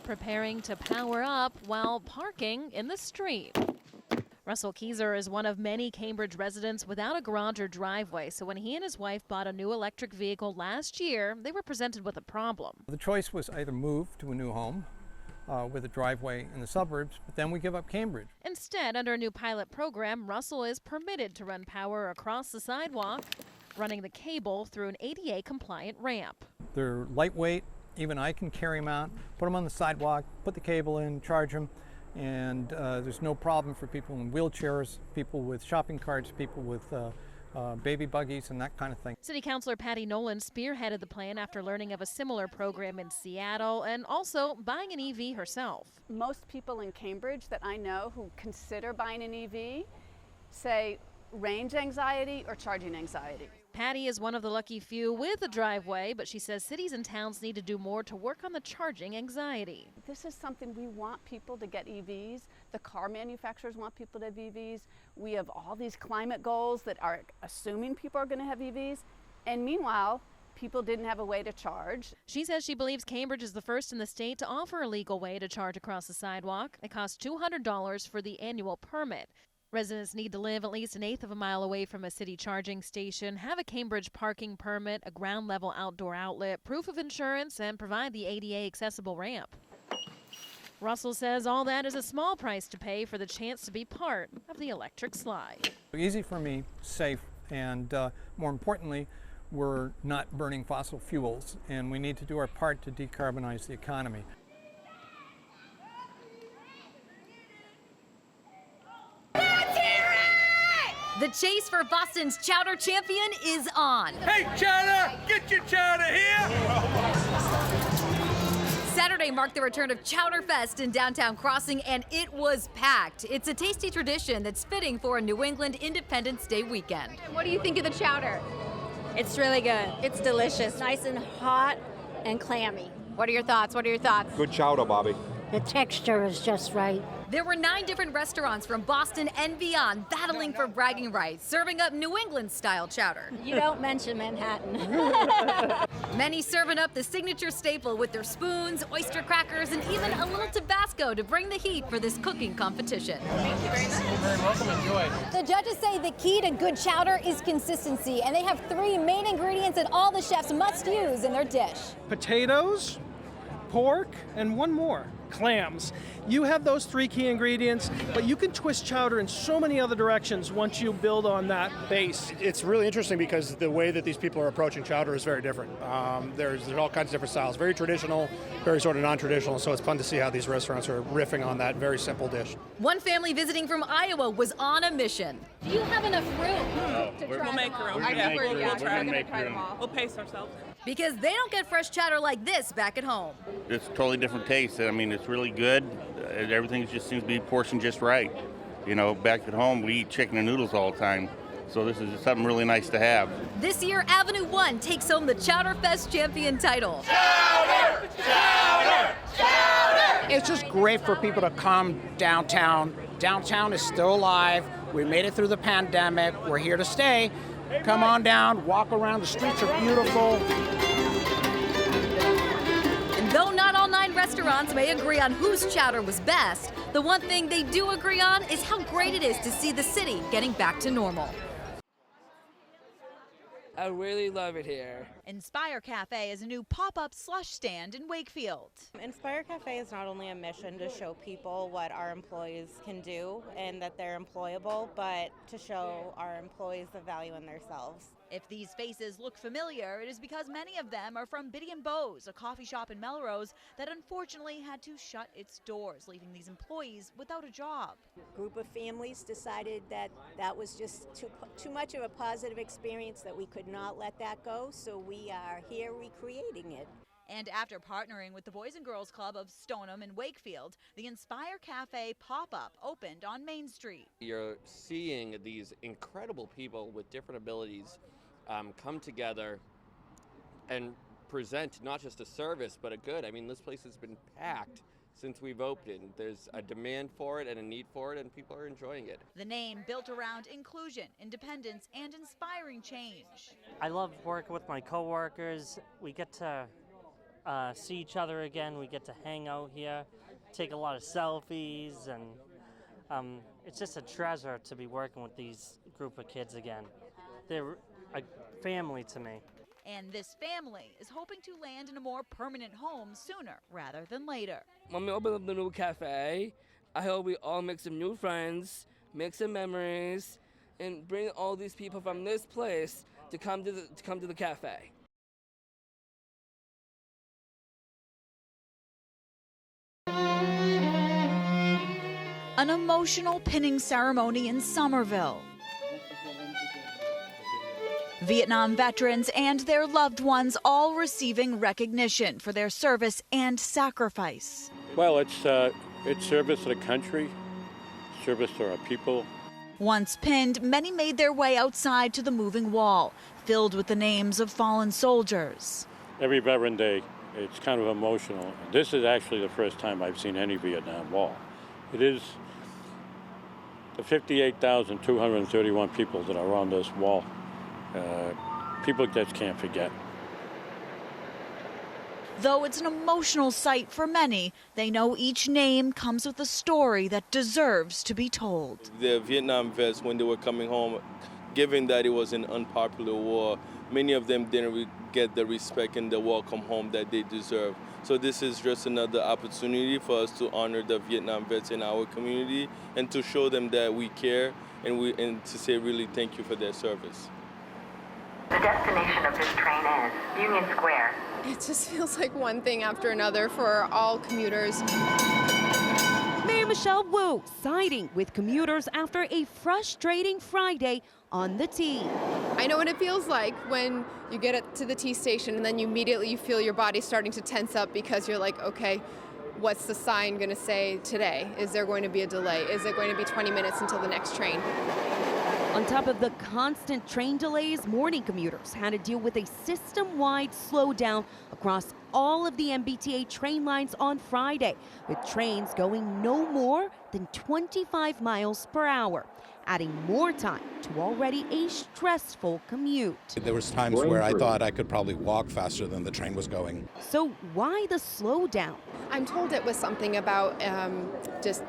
preparing to power up while parking in the street. Russell Keyser is one of many Cambridge residents without a garage or driveway, so when he and his wife bought a new electric vehicle last year, they were presented with a problem. The choice was either move to a new home with a driveway in the suburbs, but then we give up Cambridge. Instead, under a new pilot program, Russell is permitted to run power across the sidewalk, running the cable through an ADA-compliant ramp. They're lightweight, even I can carry them out, put them on the sidewalk, put the cable in, charge them, and there's no problem for people in wheelchairs, people with shopping carts, people with baby buggies and that kind of thing. City Councilor Patty Nolan spearheaded the plan after learning of a similar program in Seattle and also buying an EV herself. Most people in Cambridge that I know who consider buying an EV say range anxiety or charging anxiety. Patty is one of the lucky few with a driveway, but she says cities and towns need to do more to work on the charging anxiety. This is something we want people to get EVs. The car manufacturers want people to have EVs. We have all these climate goals that are assuming people are going to have EVs. And meanwhile, people didn't have a way to charge. She says she believes Cambridge is the first in the state to offer a legal way to charge across the sidewalk. It costs $200 for the annual permit. Residents need to live at least an eighth of a mile away from a city charging station, have a Cambridge parking permit, a ground-level outdoor outlet, proof of insurance, and provide the ADA accessible ramp. Russell says all that is a small price to pay for the chance to be part of the electric slide. Easy for me, safe, and more importantly, we're not burning fossil fuels, and we need to do our part to decarbonize the economy. The chase for Boston's chowder champion is on. Hey, chowder! Get your chowder here! Saturday marked the return of Chowder Fest in downtown Crossing, and it was packed. It's a tasty tradition that's fitting for a New England Independence Day weekend. What do you think of the chowder? It's really good. It's delicious. Nice and hot and clammy. What are your thoughts? Good chowder, Bobby. The texture is just right. There were 9 different restaurants from Boston and beyond battling for bragging rights, serving up New England-style chowder. You don't mention Manhattan. Many serving up the signature staple with their spoons, oyster crackers, and even a little Tabasco to bring the heat for this cooking competition. Thank you very much. You're very welcome. Enjoy. The judges say the key to good chowder is consistency, and they have 3 main ingredients that all the chefs must use in their dish. Potatoes, pork, and one more, clams. You have those 3 key ingredients, but you can twist chowder in so many other directions once you build on that base. It's really interesting because the way that these people are approaching chowder is very different. There's all kinds of different styles, very traditional, very sort of non-traditional, so it's fun to see how these restaurants are riffing on that very simple dish. One family visiting from Iowa was on a mission. Do you have enough room to try We'll make them all? room. I think we're We're going to try them all. We'll pace ourselves. Because they don't get fresh chowder like this back at home. It's a totally different taste. I mean, it's really good. Everything just seems to be portioned just right. You know, back at home, we eat chicken and noodles all the time. So this is something really nice to have. This year, Avenue 1 takes home the Chowder Fest champion title. Chowder! Chowder! Chowder! It's just great for people to come downtown. Downtown is still alive. We made it through the pandemic. We're here to stay. Come on down, walk around. The streets are beautiful. And though not all 9 restaurants may agree on whose chowder was best, the one thing they do agree on is how great it is to see the city getting back to normal. I really love it here. Inspire Cafe is a new pop-up slush stand in Wakefield. Inspire Cafe is not only a mission to show people what our employees can do and that they're employable, but to show our employees the value in themselves. If these faces look familiar, it is because many of them are from Biddy & Beau's, a coffee shop in Melrose that unfortunately had to shut its doors, leaving these employees without a job. A group of families decided that that was just too much of a positive experience, that we could not let that go, so we are here recreating it. And after partnering with the Boys and Girls Club of Stoneham and Wakefield, the Inspire Cafe pop-up opened on Main Street. You're seeing these incredible people with different abilities come together and present not just a service, but a good. I mean, this place has been packed since we've opened. There's a demand for it and a need for it, and people are enjoying it. The name built around inclusion, independence, and inspiring change. I love working with my coworkers. We get to see each other again. We get to hang out here, take a lot of selfies, and it's just a treasure to be working with these group of kids again. They're a family to me. And this family is hoping to land in a more permanent home sooner rather than later. When we open up the new cafe, I hope we all make some new friends, make some memories, and bring all these people from this place to come to the cafe. An emotional pinning ceremony in Somerville. Vietnam veterans and their loved ones all receiving recognition for their service and sacrifice. Well, it's service to the country, service to our people. Once pinned, many made their way outside to the moving wall, filled with the names of fallen soldiers. Every Veteran Day, it's kind of emotional. This is actually the first time I've seen any Vietnam Wall. It is the 58,231 people that are on this wall. People just can't forget. Though it's an emotional sight for many, they know each name comes with a story that deserves to be told. The Vietnam vets, when they were coming home, given that it was an unpopular war, many of them didn't get the respect and the welcome home that they deserve. So this is just another opportunity for us to honor the Vietnam vets in our community and to show them that we care and to say really thank you for their service. The destination of this train is Union Square. It just feels like one thing after another for all commuters. Mayor Michelle Wu siding with commuters after a frustrating Friday on the T. I know what it feels like when you get to the T station and then you feel your body starting to tense up because you're like, okay, what's the sign going to say today? Is there going to be a delay? Is it going to be 20 minutes until the next train? On top of the constant train delays, morning commuters had to deal with a system-wide slowdown across all of the MBTA train lines on Friday, with trains going no more than 25 miles per hour, adding more time to already a stressful commute. There was times where I thought I could probably walk faster than the train was going. So why the slowdown? I'm told it was something about just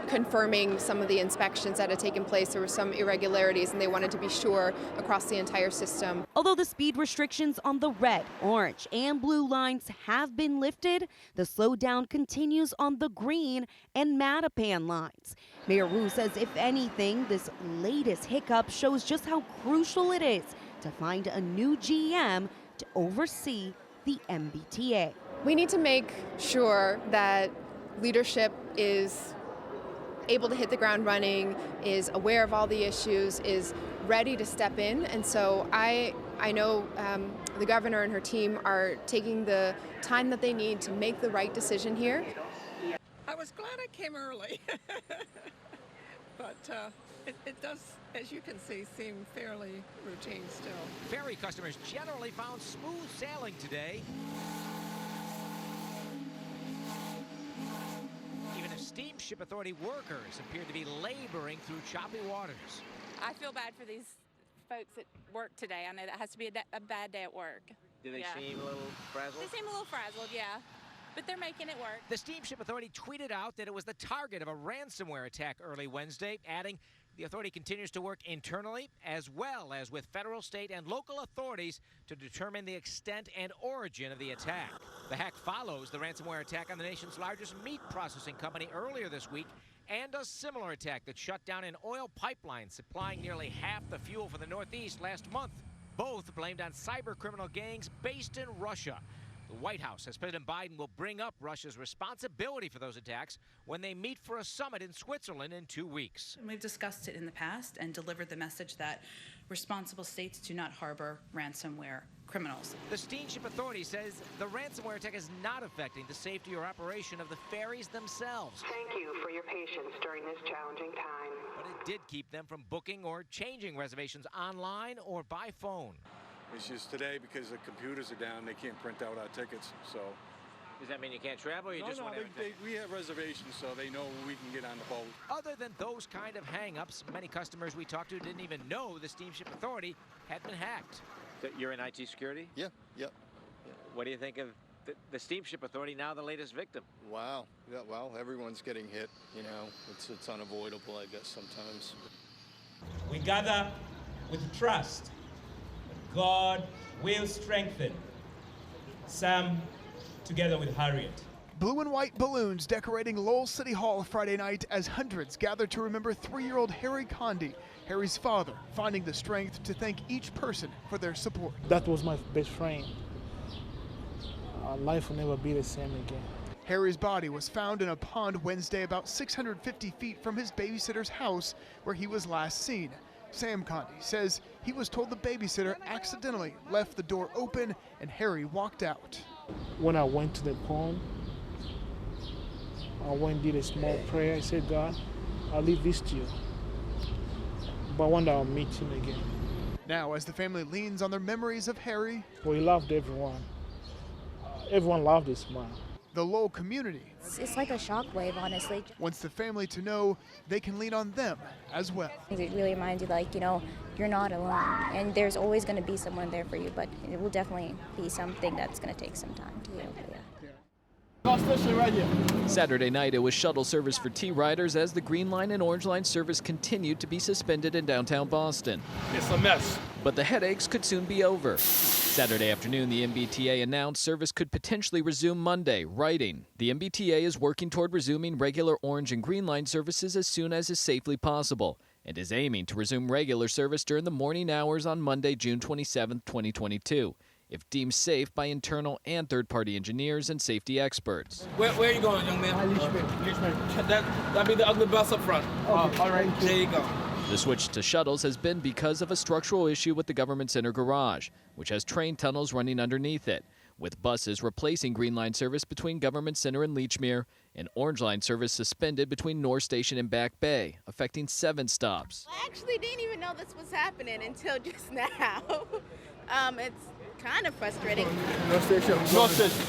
confirming some of the inspections that had taken place. There were some irregularities and they wanted to be sure across the entire system. Although the speed restrictions on the red, orange, and blue lines have been lifted, the slowdown continues on the green and Mattapan lines. Mayor Wu says if anything, this latest hiccup shows just how crucial it is to find a new GM to oversee the MBTA. We need to make sure that leadership is able to hit the ground running, is aware of all the issues, is ready to step in. And so I know the governor and her team are taking the time that they need to make the right decision here. I was glad I came early, but it does, as you can see, seem fairly routine still. Ferry customers generally found smooth sailing today. Steamship Authority workers appear to be laboring through choppy waters. I feel bad for these folks at work today. I know that has to be a bad day at work. Do they seem a little frazzled? They seem a little frazzled, yeah. But they're making it work. The Steamship Authority tweeted out that it was the target of a ransomware attack early Wednesday, adding the authority continues to work internally as well as with federal, state, and local authorities to determine the extent and origin of the attack. The hack follows the ransomware attack on the nation's largest meat processing company earlier this week and a similar attack that shut down an oil pipeline supplying nearly half the fuel for the Northeast last month. Both blamed on cyber criminal gangs based in Russia. The White House says President Biden will bring up Russia's responsibility for those attacks when they meet for a summit in Switzerland in 2 weeks. We've discussed it in the past and delivered the message that responsible states do not harbor ransomware criminals. The Steamship Authority says the ransomware attack is not affecting the safety or operation of the ferries themselves. Thank you for your patience during this challenging time. But it did keep them from booking or changing reservations online or by phone. It's just today, because the computers are down, they can't print out our tickets, so. Does that mean you can't travel, or you just want everything? We have reservations, so they know we can get on the boat. Other than those kind of hang-ups, many customers we talked to didn't even know the Steamship Authority had been hacked. You're in IT security? Yeah. What do you think of the steamship authority now the latest victim. Wow. Yeah, well, everyone's getting hit. You know, it's unavoidable, I guess, sometimes. We gather with trust that God will strengthen Sam together with Harriet. Blue and white balloons decorating Lowell City Hall Friday night as hundreds gathered to remember 3-year-old Harry Condi, Harry's father, finding the strength to thank each person for their support. That was my best friend. Life will never be the same again. Harry's body was found in a pond Wednesday about 650 feet from his babysitter's house where he was last seen. Sam Condi says he was told the babysitter accidentally left the door open and Harry walked out. When I went to the pond, I went and did a small prayer. I said, God, I'll leave this to you, but one day I'll meet him again. Now, as the family leans on their memories of Harry, well, he loved everyone. Everyone loved his smile. The Lowell community, it's like a shockwave, honestly. wants the family to know they can lean on them as well. It really reminds you, like, you know, you're not alone, and there's always going to be someone there for you, but it will definitely be something that's going to take some time to heal. Saturday night, it was shuttle service for T-Riders as the Green Line and Orange Line service continued to be suspended in downtown Boston. It's a mess. But the headaches could soon be over. Saturday afternoon, the MBTA announced service could potentially resume Monday, writing, "The MBTA is working toward resuming regular Orange and Green Line services as soon as is safely possible, and is aiming to resume regular service during the morning hours on Monday, June 27, 2022. If deemed safe by internal and third-party engineers and safety experts." Where are you going, young man? That'll be the ugly bus up front. All right, there you go. The switch to shuttles has been because of a structural issue with the Government Center garage, which has train tunnels running underneath it, with buses replacing Green Line service between Government Center and Leechmere, and Orange Line service suspended between North Station and Back Bay, affecting 7 stops. I actually didn't even know this was happening until just now. It's kind of frustrating. North Station. North Station.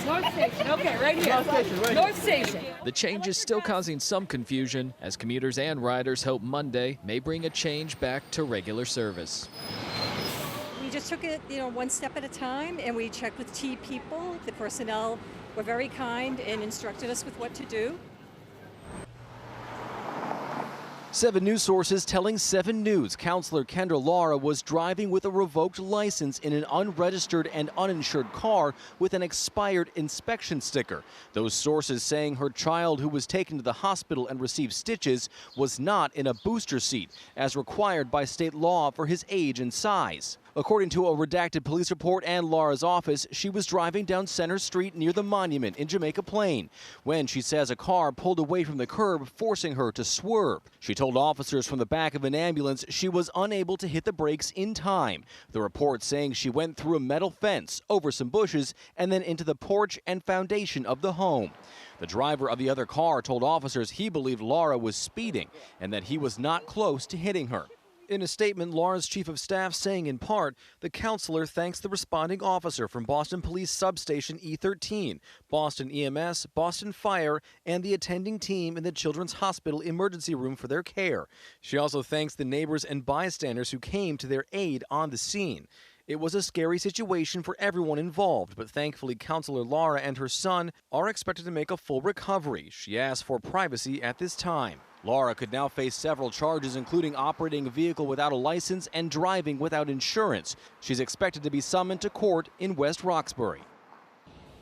North Station. Okay, right here. North Station, right North Station. The change is still causing some confusion, as commuters and riders hope Monday may bring a change back to regular service. We just took it, one step at a time, and we checked with T people. The personnel were very kind and instructed us with what to do. 7 News sources telling 7 News Counselor Kendra Lara was driving with a revoked license in an unregistered and uninsured car with an expired inspection sticker. Those sources saying her child, who was taken to the hospital and received stitches, was not in a booster seat, as required by state law for his age and size. According to a redacted police report and Lara's office, she was driving down Center Street near the monument in Jamaica Plain when she says a car pulled away from the curb, forcing her to swerve. She told officers from the back of an ambulance she was unable to hit the brakes in time. The report saying she went through a metal fence, over some bushes, and then into the porch and foundation of the home. The driver of the other car told officers he believed Lara was speeding and that he was not close to hitting her. In a statement, Lara's chief of staff saying in part, the counselor thanks the responding officer from Boston Police Substation E13, Boston EMS, Boston Fire, and the attending team in the Children's Hospital emergency room for their care. She also thanks the neighbors and bystanders who came to their aid on the scene. It was a scary situation for everyone involved, but thankfully Counselor Lara and her son are expected to make a full recovery. She asked for privacy at this time. Lara could now face several charges, including operating a vehicle without a license and driving without insurance. She's expected to be summoned to court in West Roxbury.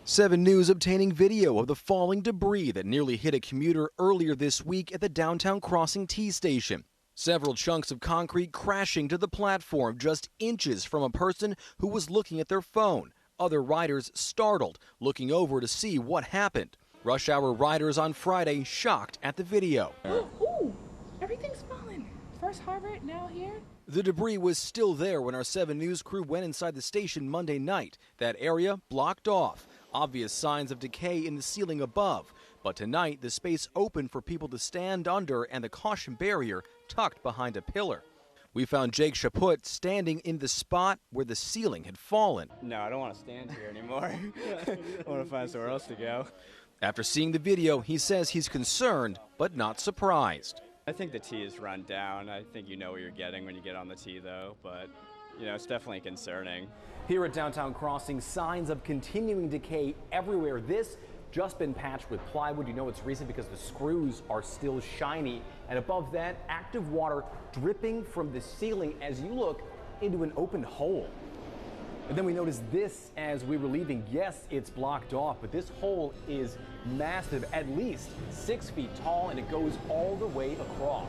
7 News obtaining video of the falling debris that nearly hit a commuter earlier this week at the downtown Crossing T station. Several chunks of concrete crashing to the platform just inches from a person who was looking at their phone. Other riders startled, looking over to see what happened. Rush hour riders on Friday shocked at the video. Ooh, everything's falling. First Harvard, now here. The debris was still there when our 7 News crew went inside the station Monday night. That area blocked off. Obvious signs of decay in the ceiling above. But tonight, the space open for people to stand under and the caution barrier tucked behind a pillar. We found Jake Chaput standing in the spot where the ceiling had fallen. No, I don't want to stand here anymore. I want to find somewhere else to go. After seeing the video, he says he's concerned, but not surprised. I think the tee is run down. I think you know what you're getting when you get on the tee, though. But it's definitely concerning. Here at Downtown Crossing, signs of continuing decay everywhere. This just been patched with plywood. You know it's recent because the screws are still shiny. And above that, active water dripping from the ceiling as you look into an open hole. And then we noticed this as we were leaving. Yes, it's blocked off, but this hole is massive, at least 6 feet tall, and it goes all the way across.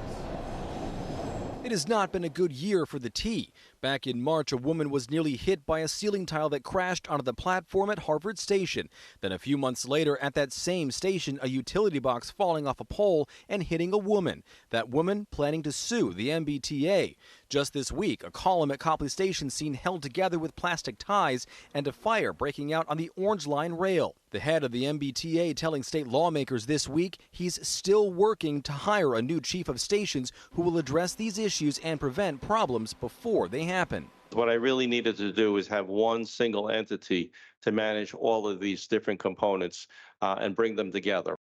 It has not been a good year for the T. Back in March, a woman was nearly hit by a ceiling tile that crashed onto the platform at Harvard Station. Then a few months later, at that same station, a utility box falling off a pole and hitting a woman. That woman planning to sue the MBTA. Just this week, a column at Copley Station seen held together with plastic ties and a fire breaking out on the Orange Line rail. The head of the MBTA telling state lawmakers this week he's still working to hire a new chief of stations who will address these issues and prevent problems before they happen. What I really needed to do is have one single entity to manage all of these different components and bring them together.